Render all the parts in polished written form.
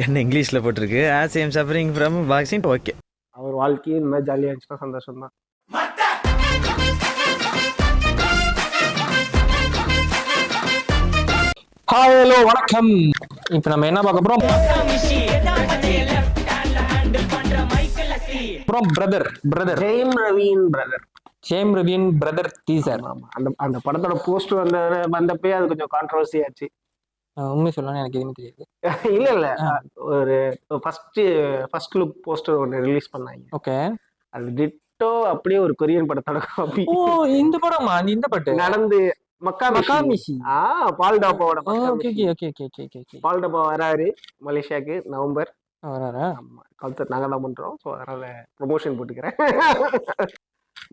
என்ன இங்கிலீஷ்ல போட்டிருக்கு as I am suffering from vaccine. Okay, அவர் வாழ்க்கையும் இந்த மாதிரி ஜாலியாக இருந்துச்சுன்னா சந்தோஷம் தான். ஹாய் ஹலோ வணக்கம். இப்போ நம்ம என்ன பார்க்க போறோம்? பிரதர் ஜெயம் ரவியின் பிரதர் டீசர். அந்த படத்தோட போஸ்ட் வந்தப்பே அது கொஞ்சம் கான்ட்ரவர்சி ஆச்சு. உண்மை சொல்லணும், எனக்கு எதுவும் தெரியாது. இல்ல ஒரு ஃபர்ஸ்ட் லுக் போஸ்டர் ஒன்று ரிலீஸ் பண்ணாங்க. ஓகே, அது டிட்டோ அப்படியே ஒரு கொரியன் படத்தோட காப்பி. ஓ இந்த படமா? இந்த பாட்டு நடந்து மக்காமிஷி. பால் டாப்பாவோட பால் டாப்பா வராரு மலேசியாவுக்கு நவம்பர். ஆமா, கல்ச்சர் நாங்க தான் பண்றோம். ஸோ அதனால ப்ரொமோஷன் போட்டுக்கிறேன்.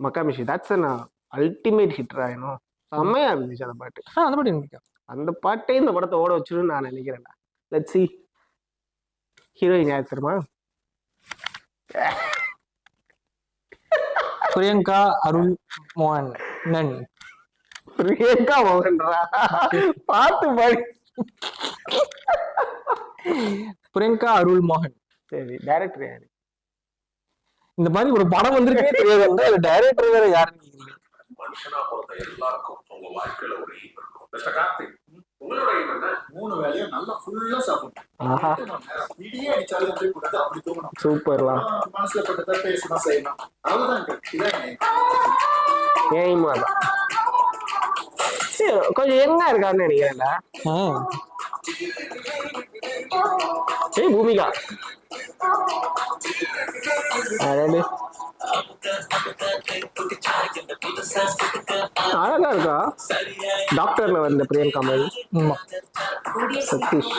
Makkamishi that's an ultimate ஹிட்ரா. இன்னும் செம்மையா இருந்துச்சு அந்த பாட்டு. அந்த பாட்டு எனக்கு அந்த பாட்டே இந்த படத்தை ஓட வச்சிருன்னு நான் நினைக்கிறேன்டா. Let's see. ஹீரோயின் யார் தெரியுமா? பிரியங்கா அருள் மோகன். பிரியங்கா மோகன்ரா, பாத்து பாடி. பிரியங்கா அருள் மோகன். சரி, டைரக்டர் யாரு? இந்த மாதிரி ஒரு படம் வந்திருக்கே தெரியாது. டைரக்டர் வேற யாருன்னு கேக்குறீங்க? மனுஷனா பிறந்த எல்லாருக்கும் உங்க வாழ்க்கையில ஒரு எய்ம் இருக்கும். மிஸ்டர் கார்த்திக், உங்களோட எய்ம் என்ன? 3 வேளையும் நல்லா ஃபுல்லா சாப்பிடணும். இடியே அடிச்சாலும் எப்படி கூடாது, அப்படி தூங்கணும். சூப்பர்லாம். மனசுல பட்டதை பேசணும், செய்யணும். அவ்வளவுதான். எய்ம் அதான். கொஞ்சம் எங்க இருக்காருன்னு நினைக்கிறேன்டா. ஏய் பூமிகா அழகா இருக்கா. டாக்டர்ல வந்த பிரியங்கா மாதிரி. Satish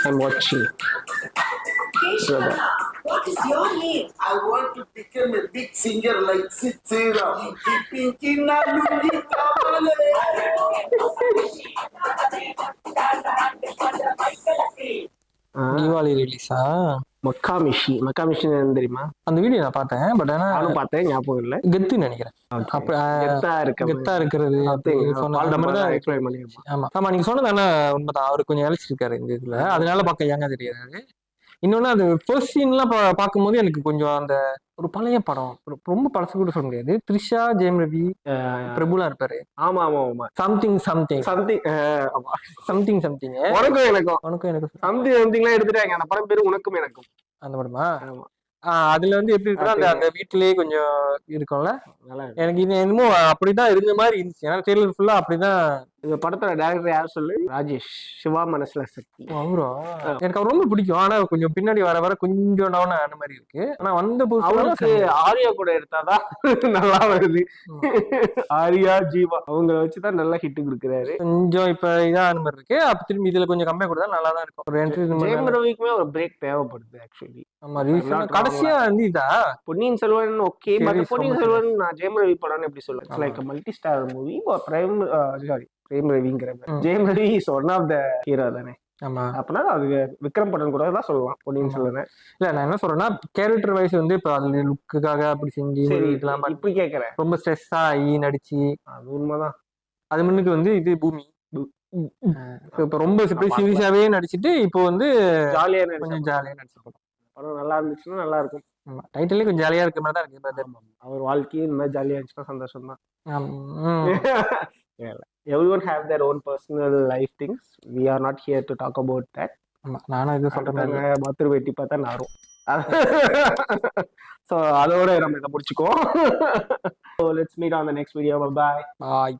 I'm watching. What is your name? I want to become a big singer like Sid Sriram. Pinky Nalungi Kamale. Deepavali ரிலீஸா? Makkamishi தெரியுமா? அந்த வீடியோ நான் பார்த்தேன், பட் ஆனா நானும் பார்த்தேன், ஞாபகம் இல்லை. கெத்துன்னு நினைக்கிறேன். கெத்தா இருக்கிறது. ஆமா, நீங்க சொன்னது ஆனா உண்மைதான். அவரு கொஞ்சம் இழைச்சிருக்காரு இந்த இதுல, அதனால பார்க்க ஏங்க தெரியாது. இன்னொன்னு அது ஃபர்ஸ்ட் சீன்லாம் பார்க்கும்போது எனக்கு கொஞ்சம் அந்த ஒரு பழைய படம், ரொம்ப பழசு கூட சொல்ல முடியாது. த்ரிஷா, ஜெயம் ரவி, பிரபுலாம் இருப்பாரு. ஆமா ஆமா ஆமா. சம்திங் உனக்கும் எனக்கும் சம்திங்லாம் எடுத்துட்டாங்க. அந்த படம் பேரு உனக்கும் எனக்கும். அந்த படமா? அதுல வந்து எப்படி இருக்குன்னா அந்த வீட்டிலேயே கொஞ்சம் இருக்கும்ல. எனக்கு இது என்னமோ அப்படிதான் இருந்த மாதிரி இருந்துச்சு. ஏன்னா ட்ரெய்லர் ஃபுல்லா அப்படிதான். இந்த படத்தோட டைரக்டர் யார் சொல்லு? ராஜேஷ். சிவா மனசுல சக்தி. அவரோ எனக்கு அவர் ரொம்ப பிடிக்கும். ஆனா கொஞ்சம் பின்னாடி வர கொஞ்சம் டவுன் ஆன மாதிரி இருக்கு. ஆனா வந்த அவருக்கு ஆரியா கூட எடுத்தாதான் நல்லா வருது. ஆரியா ஜீவா அவங்க வச்சுதான் நல்லா ஹிட் கொடுக்குறாரு. கொஞ்சம் இப்ப இதான் அந்த மாதிரி இருக்கு. அப்ப திரும்பி இதுல கொஞ்சம் கம்மியா கொடுத்தா நல்லா தான் இருக்கும். ஒரு ஜெயம் ரவிக்குமே ஒரு பிரேக் தேவைப்படுது ஆக்சுவலி. ஆமா, கடைசியா வந்து இதா பொன்னியின் செல்வன் ஓகே. பட் பொன்னியின் செல்வன் நான் ஜெயம் ரவி படம்னு எப்படி சொல்லுவேன்? Like multi star movie. பிரேம் ரவிங்கிற Jayam Ravi is one of the hero தானே. ஆமா, அப்படின்னா அது விக்ரம் படம் கூட தான் சொல்லலாம் பொன்னியின் செல்வன். இல்ல நான் என்ன சொல்றேன்னா கேரக்டர் வைஸ் வந்து இப்ப அது லுக்குக்காக அப்படி செஞ்சு இதெல்லாம் இப்படி கேட்கறேன். ரொம்ப ஸ்ட்ரெஸ் ஆகி நடிச்சு. அது உண்மைதான். அது முன்னுக்கு வந்து இது பூமி இப்ப ரொம்ப சீரியஸாவே நடிச்சிட்டு இப்போ வந்து ஜாலியா நடிச்சிருக்கோம். படம் நல்லா இருந்துச்சுன்னா நல்லா இருக்கும். டைட்டிலே கொஞ்சம் ஜாலியா இருக்க மாதிரி தான் இருக்கு. அவர் வாழ்க்கையும் இந்த மாதிரி ஜாலியா இருந்துச்சுன்னா சந்தோஷம் தான். Everyone have their own personal life things. We are not here to talk about that. நானும் இது சொல்றேன். மதுரை வெட்டி பார்த்தா நாரும். So அதோட நம்ம இதை முடிச்சுக்கோ. So let's meet on the next video. Bye.